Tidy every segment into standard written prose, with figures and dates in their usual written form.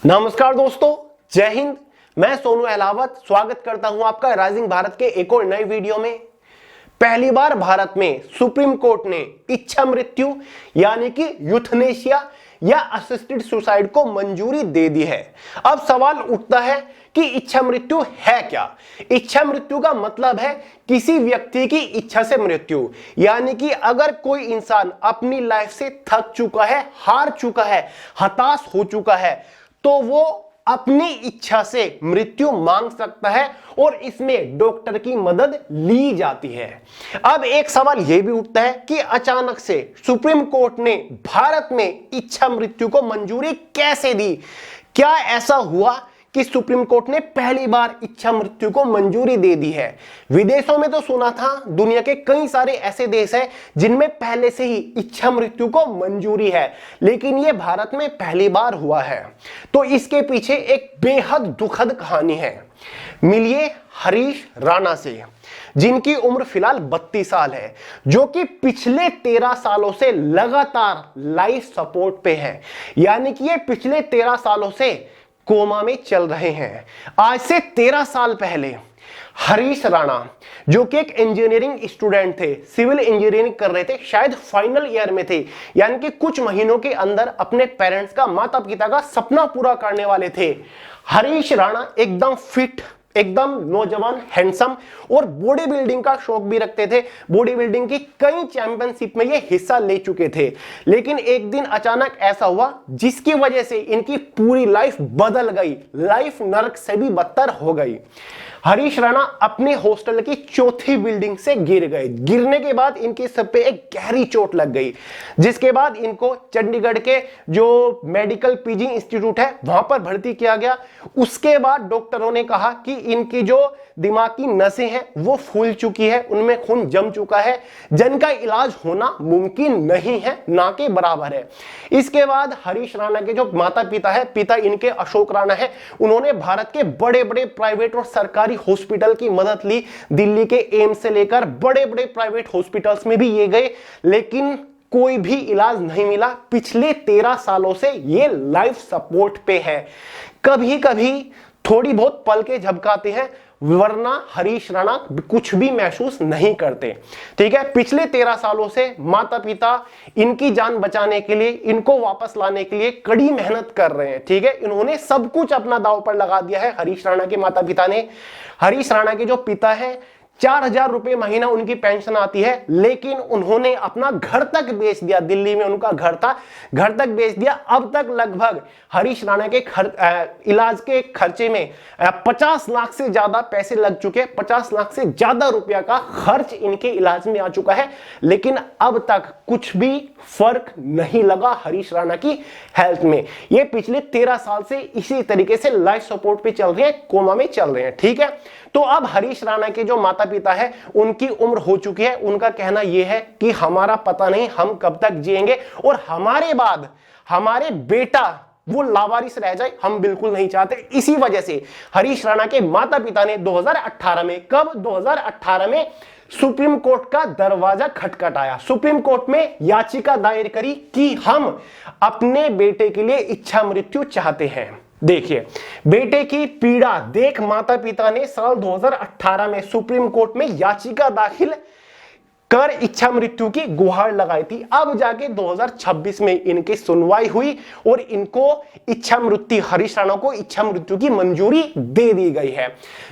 नमस्कार दोस्तों, जय हिंद। मैं सोनू अहलावत स्वागत करता हूं आपका राइजिंग भारत के एक और नए वीडियो में। पहली बार भारत में सुप्रीम कोर्ट ने इच्छा मृत्यु यानी कि यूथनेशिया या असिस्टेड सुसाइड को मंजूरी दे दी है। अब सवाल उठता है कि इच्छा मृत्यु है क्या। इच्छा मृत्यु का मतलब है किसी व्यक्ति की इच्छा से मृत्यु, यानी कि अगर कोई इंसान अपनी लाइफ से थक चुका है, हार चुका है, हताश हो चुका है, तो वो अपनी इच्छा से मृत्यु मांग सकता है और इसमें डॉक्टर की मदद ली जाती है। अब एक सवाल यह भी उठता है कि अचानक से सुप्रीम कोर्ट ने भारत में इच्छा मृत्यु को मंजूरी कैसे दी। क्या ऐसा हुआ कि सुप्रीम कोर्ट ने पहली बार इच्छा मृत्यु को मंजूरी दे दी है। विदेशों में तो सुना था, दुनिया के कई सारे ऐसे देश हैं जिनमें पहले से ही इच्छा मृत्यु को मंजूरी है, लेकिन यह भारत में पहली बार हुआ है। तो इसके पीछे एक बेहद दुखद कहानी है। मिलिए हरीश राणा से, जिनकी उम्र फिलहाल 32 साल है, जो कि पिछले 13 सालों से लगातार लाइफ सपोर्ट पे है, यानी कि ये पिछले 13 सालों से कोमा में चल रहे हैं। आज से 13 साल पहले हरीश राणा, जो कि एक इंजीनियरिंग स्टूडेंट थे, सिविल इंजीनियरिंग कर रहे थे, शायद फाइनल ईयर में थे, यानी कि कुछ महीनों के अंदर अपने पेरेंट्स का, माता पिता का सपना पूरा करने वाले थे। हरीश राणा एकदम फिट, एकदम नौजवान, हैंडसम और बॉडी बिल्डिंग का शौक भी रखते थे। बॉडी बिल्डिंग की कई चैंपियनशिप में ये हिस्सा ले चुके थे। लेकिन एक दिन अचानक ऐसा हुआ जिसकी वजह से इनकी पूरी लाइफ बदल गई, लाइफ नरक से भी बदतर हो गई। हरीश राणा अपने हॉस्टल की चौथी बिल्डिंग से गिर गए। गिरने के बाद इनके सर पे एक गहरी चोट लग गई, जिसके बाद इनको चंडीगढ़ के जो मेडिकल पीजी इंस्टीट्यूट है वहां पर भर्ती किया गया। उसके बाद डॉक्टरों ने कहा कि इनकी जो दिमाग की नसें हैं वो फूल चुकी है, उनमें खून जम चुका है, जिनका इलाज होना मुमकिन नहीं है, ना के बराबर है। इसके बाद हरीश राणा के जो माता पिता है, पिता इनके अशोक राणा है, उन्होंने भारत के बड़े बड़े प्राइवेट और सरकारी हॉस्पिटल की मदद ली। दिल्ली के एम्स से लेकर बड़े बड़े प्राइवेट हॉस्पिटल्स में भी ये गए, लेकिन कोई भी इलाज नहीं मिला। पिछले 13 सालों से ये लाइफ सपोर्ट पे है। कभी कभी थोड़ी बहुत पलकें झपकाते हैं, वरना हरीश राणा कुछ भी महसूस नहीं करते। ठीक है, पिछले 13 सालों से माता पिता इनकी जान बचाने के लिए, इनको वापस लाने के लिए कड़ी मेहनत कर रहे हैं। ठीक है, इन्होंने सब कुछ अपना दांव पर लगा दिया है हरीश राणा के माता पिता ने। हरीश राणा के जो पिता है, 4000 रुपए महीना उनकी पेंशन आती है, लेकिन उन्होंने अपना घर तक बेच दिया। दिल्ली में उनका घर था, घर तक बेच दिया। अब तक लगभग हरीश राणा के इलाज के खर्चे में 50 लाख से ज्यादा पैसे लग चुके हैं। 50 लाख से ज्यादा रुपया का खर्च इनके इलाज में आ चुका है, लेकिन अब तक कुछ भी फर्क नहीं लगा हरीश राणा की हेल्थ में। ये पिछले 13 साल से इसी तरीके से लाइफ सपोर्ट पे चल रहे हैं, कोमा में चल रहे हैं। ठीक है, तो अब हरीश राणा के जो माता पिता है, उनकी उम्र हो चुकी है। उनका कहना यह है कि हमारा पता नहीं हम कब तक जिएंगे और हमारे बाद हमारे बेटा वो लावारिस रह जाए, हम बिल्कुल नहीं चाहते। इसी वजह से हरीश राणा के माता पिता ने 2018 में, कब 2018 में सुप्रीम कोर्ट का दरवाजा खटखटाया। सुप्रीम कोर्ट में याचिका दायर करी कि हम अपने बेटे के लिए इच्छा मृत्यु चाहते हैं। देखिए, बेटे की पीड़ा देख माता पिता ने साल 2018 में सुप्रीम कोर्ट में याचिका दाखिल कर इच्छा मृत्यु की गुहार लगाई थी। अब जाके 2026 में इनकी सुनवाई हुई और इनको इच्छा मृत्यु, हरीश राणा को इच्छा मृत्यु की मंजूरी दे दी गई है।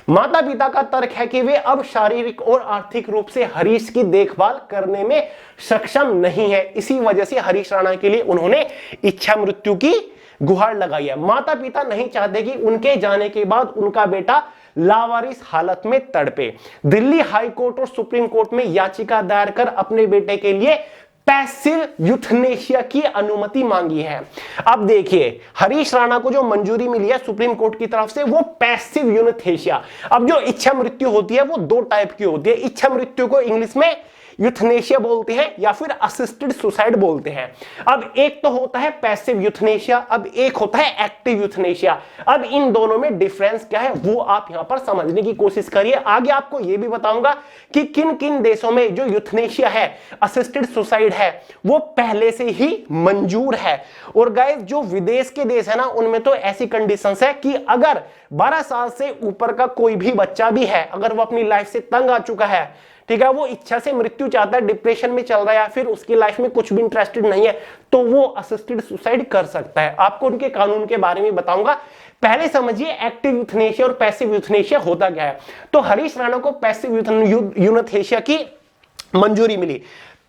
माता पिता का तर्क है कि वे अब शारीरिक और आर्थिक रूप से हरीश की देखभाल करने में सक्षम नहीं है। इसी वजह से हरीश राणा के लिए उन्होंने इच्छा मृत्यु की गुहार लगाई है। माता पिता नहीं चाहते कि उनके जाने के बाद उनका बेटा लावारिस हालत में तड़पे। दिल्ली हाई कोर्ट और सुप्रीम कोर्ट में याचिका दायर कर अपने बेटे के लिए पैसिव यूथनेशिया की अनुमति मांगी है। अब देखिए, हरीश राणा को जो मंजूरी मिली है सुप्रीम कोर्ट की तरफ से, वो पैसिव यूथनेशिया। अब जो इच्छा मृत्यु होती है वो दो टाइप की होती है। इच्छा मृत्यु को इंग्लिश में यूथनेशिया बोलते हैं या फिर असिस्टेड सुसाइड बोलते हैं। अब एक तो होता है पैसिव यूथनेशिया, अब एक होता है एक्टिव यूथनेशिया। अब इन दोनों में डिफरेंस क्या है वो आप यहां पर समझने की कोशिश करिए। आगे आपको यह भी बताऊंगा कि किन किन देशों में जो यूथनेशिया है, असिस्टेड सुसाइड है, वो पहले से ही मंजूर है। और गाइस जो विदेश के देश है ना, उनमें तो ऐसी कंडीशंस है कि अगर 12 साल से ऊपर का कोई भी बच्चा भी है, अगर वो अपनी लाइफ से तंग आ चुका है, ठीक है, वो इच्छा से मृत्यु चाहता है, डिप्रेशन में चल रहा है या फिर उसकी लाइफ में कुछ भी इंटरेस्टेड नहीं है, तो वो असिस्टेड सुसाइड कर सकता है। आपको उनके कानून के बारे में बताऊंगा। पहले समझिए एक्टिव यूथनेशिया और पैसिव यूथनेशिया होता क्या है। तो हरीश राणा को पैसिव यूथनेशिया की मंजूरी मिली।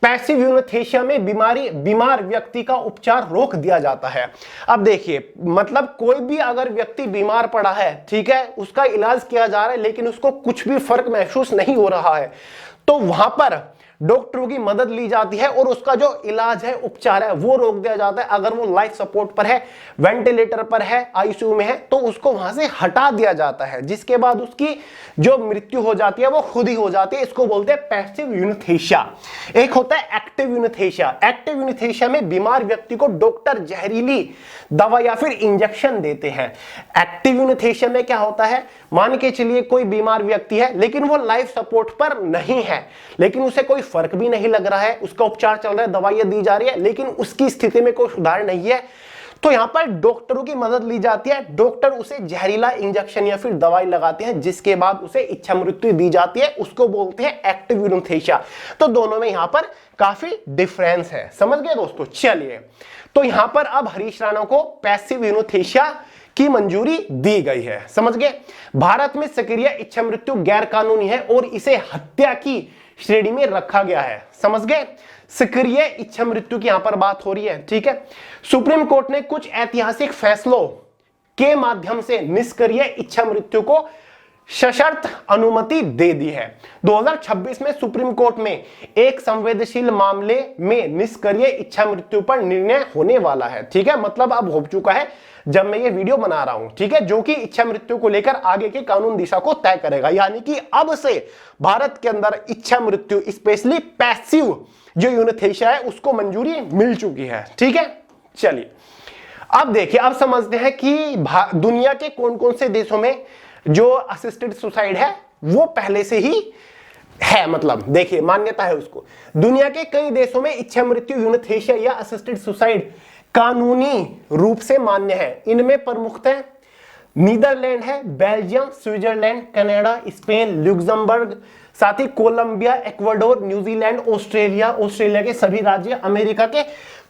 पैसिव यूथनेशिया में बीमार व्यक्ति का उपचार रोक दिया जाता है। अब देखिए, मतलब कोई भी अगर व्यक्ति बीमार पड़ा है, ठीक है, उसका इलाज किया जा रहा है लेकिन उसको कुछ भी फर्क महसूस नहीं हो रहा है, तो वहां पर डॉक्टरों की मदद ली जाती है और उसका जो इलाज है, उपचार है, वो रोक दिया जाता है। अगर वो लाइफ सपोर्ट पर है, वेंटिलेटर पर है, आईसीयू में है, तो उसको वहां से हटा दिया जाता है, जिसके बाद उसकी जो मृत्यु हो जाती है वो खुद ही हो जाती है। इसको बोलते हैं पैसिव यूथनेशिया। एक होता है एक्टिव यूथनेशिया। एक्टिव यूथनेशिया में बीमार व्यक्ति को डॉक्टर जहरीली दवा या फिर इंजेक्शन देते हैं। एक्टिव यूथनेशिया में क्या होता है, मान के चलिए कोई बीमार व्यक्ति है लेकिन वो लाइफ सपोर्ट पर नहीं है, लेकिन उसे कोई फर्क भी नहीं लग रहा है, उसका उपचार चल रहा है, दवाइयां दी जा रही है, लेकिन उसकी स्थिति में कोई सुधार नहीं है, तो यहां पर डॉक्टरों की मदद ली जाती है। डॉक्टर उसे जहरीला इंजेक्शन या फिर दवाई लगाते हैं, जिसके बाद उसे इच्छा मृत्यु दी जाती है। उसको बोलते हैं एक्टिव यूथनेशिया। तो दोनों में यहां पर काफी डिफरेंस है। समझ गए दोस्तों? चलिए, तो यहां पर अब हरीश राणा को पैसिव यूथनेशिया की मंजूरी दी गई है। समझ गए? भारत में सक्रिय इच्छा मृत्यु गैर कानूनी है और इसे हत्या की श्रेणी में रखा गया है। समझ गए? सक्रिय इच्छा मृत्यु की यहां पर बात हो रही है, ठीक है। सुप्रीम कोर्ट ने कुछ ऐतिहासिक फैसलों के माध्यम से निष्क्रिय इच्छा मृत्यु को सशर्त अनुमति दे दी है। 2026 में सुप्रीम कोर्ट में एक संवेदनशील मामले में निष्क्रिय इच्छा मृत्यु पर निर्णय होने वाला है, ठीक है। मतलब अब हो चुका है जब मैं ये वीडियो बना रहा हूं, ठीक है, जो कि इच्छा मृत्यु को लेकर आगे के कानून दिशा को तय करेगा। यानी कि अब से भारत के अंदर इच्छा मृत्यु, स्पेशली पैसिव जो यूथनेशिया है, उसको मंजूरी मिल चुकी है, ठीक है। चलिए, अब देखिए, अब समझते हैं कि दुनिया के कौन कौन से देशों में जो असिस्टेड सुसाइड है वो पहले से ही है, मतलब देखिए मान्यता है उसको। दुनिया के कई देशों में इच्छा मृत्यु, यूथनेशिया या असिस्टेड सुसाइड कानूनी रूप से मान्य है। इनमें प्रमुखतः नीदरलैंड है, Belgium, Switzerland, Canada, Spain, Luxembourg, साथ ही कोलंबिया, इक्वाडोर, न्यूजीलैंड, ऑस्ट्रेलिया के सभी राज्य, अमेरिका के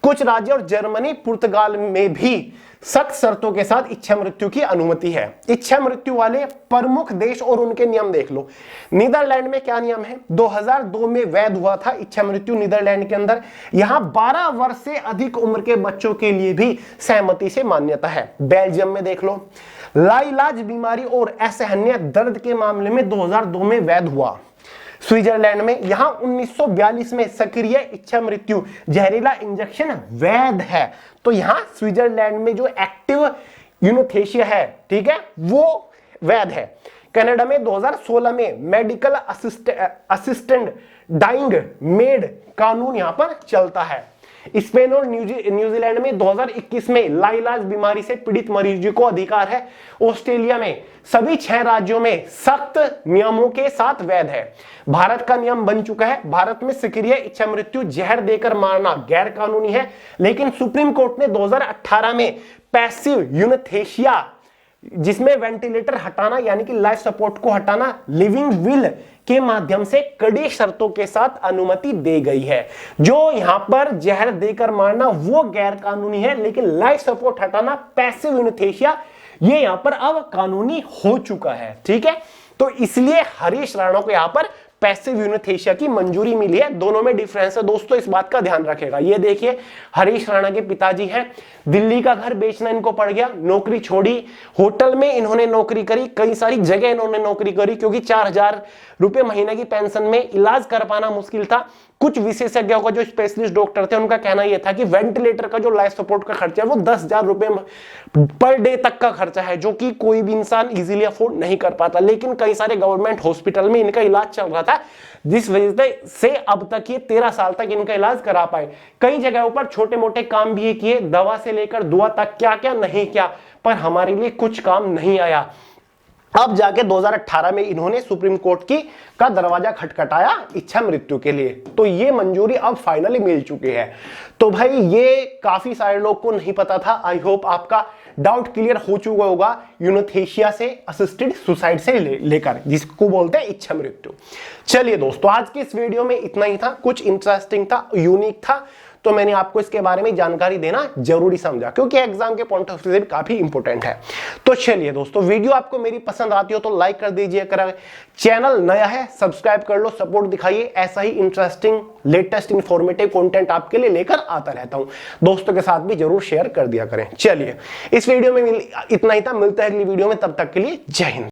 कुछ राज्य और जर्मनी, पुर्तगाल में भी सख्त शर्तों के साथ इच्छा मृत्यु की अनुमति है। इच्छा मृत्यु वाले प्रमुख देश और उनके नियम देख लो। नीदरलैंड में क्या नियम है? 2002 में वैध हुआ था इच्छा मृत्यु नीदरलैंड के अंदर। यहां 12 वर्ष से अधिक उम्र के बच्चों के लिए भी सहमति से मान्यता है। बेल्जियम में देख लो, लाइलाज बीमारी और असहनीय दर्द के मामले में 2002 में वैध हुआ। स्विट्जरलैंड में यहां 1942 में सक्रिय इच्छा मृत्यु, जहरीला इंजेक्शन वैध है। तो यहां स्विट्जरलैंड में जो एक्टिव यूथनेशिया है, ठीक है, वो वैध है। कनाडा में 2016 में मेडिकल असिस्टेंट डाइंग मेड कानून यहां पर चलता है। स्पेन और न्यूजीलैंड में 2021 में लाइलाज बीमारी से पीड़ित मरीजों को अधिकार है। ऑस्ट्रेलिया में सभी 6 राज्यों में सख्त नियमों के साथ वैध है। भारत का नियम बन चुका है। भारत में सक्रिय इच्छा मृत्यु, जहर देकर मारना गैर कानूनी है, लेकिन सुप्रीम कोर्ट ने 2018 में पैसिव यूथनेशिया, जिसमें वेंटिलेटर हटाना यानी कि लाइफ सपोर्ट को हटाना, लिविंग विल के माध्यम से कड़ी शर्तों के साथ अनुमति दे गई है। जो यहां पर जहर देकर मारना वो गैर कानूनी है, लेकिन लाइफ सपोर्ट हटाना, पैसिव यूथनेशिया, ये यहां पर अब कानूनी हो चुका है, ठीक है। तो इसलिए हरीश राणा को यहां पर पैसिव यूथनेशिया की मंजूरी मिली है। दोनों में डिफरेंस है दोस्तों, इस बात का ध्यान रखेगा। ये देखिए, हरीश राणा के पिताजी हैं, दिल्ली का घर बेचना इनको पड़ गया, नौकरी छोड़ी, होटल में इन्होंने नौकरी करी, कई सारी जगह इन्होंने नौकरी करी, क्योंकि 4000 रुपए महीने की पेंशन में इलाज कर पाना मुश्किल था। कुछ विशेषज्ञों का, जो स्पेशलिस्ट डॉक्टर थे, उनका कहना यह था कि वेंटिलेटर का जो लाइफ सपोर्ट का खर्चा है वो 10,000 रुपए पर डे तक का खर्चा है, जो कि कोई भी इंसान इजीली अफोर्ड नहीं कर पाता। लेकिन कई सारे गवर्नमेंट हॉस्पिटल में इनका इलाज चल रहा था, जिस वजह से अब तक ये 13 साल तक इनका इलाज करा पाए। कई जगहों पर छोटे मोटे काम भी किए, दवा से लेकर दुआ तक क्या क्या नहीं किया, पर हमारे लिए कुछ काम नहीं आया। अब जाके 2018 में इन्होंने सुप्रीम कोर्ट का दरवाजा खटखटाया इच्छा मृत्यु के लिए, तो ये मंजूरी अब फाइनली मिल चुकी है। तो भाई ये काफी सारे लोग को नहीं पता था। आई होप आपका डाउट क्लियर हो चुका होगा यूनेस्थेसिया से असिस्टेड सुसाइड से लेकर जिसको बोलते हैं इच्छा मृत्यु। चलिए दोस्तों, आज के इस वीडियो में इतना ही था। कुछ इंटरेस्टिंग था, यूनिक था, तो मैंने आपको इसके बारे में जानकारी देना जरूरी समझा, क्योंकि एग्जाम के पॉइंट ऑफ व्यू से भी काफी इंपॉर्टेंट है। तो चलिए दोस्तों, वीडियो आपको मेरी पसंद आती हो तो लाइक कर दीजिए, चैनल नया है सब्सक्राइब कर लो, सपोर्ट दिखाइए। ऐसा ही इंटरेस्टिंग लेटेस्ट इंफॉर्मेटिव कंटेंट आपके लिए लेकर आता रहता हूं। दोस्तों के साथ भी जरूर शेयर कर दिया करें। चलिए, इस वीडियो में इतना ही था, मिलता है अगली वीडियो में, तब तक के लिए जय हिंद।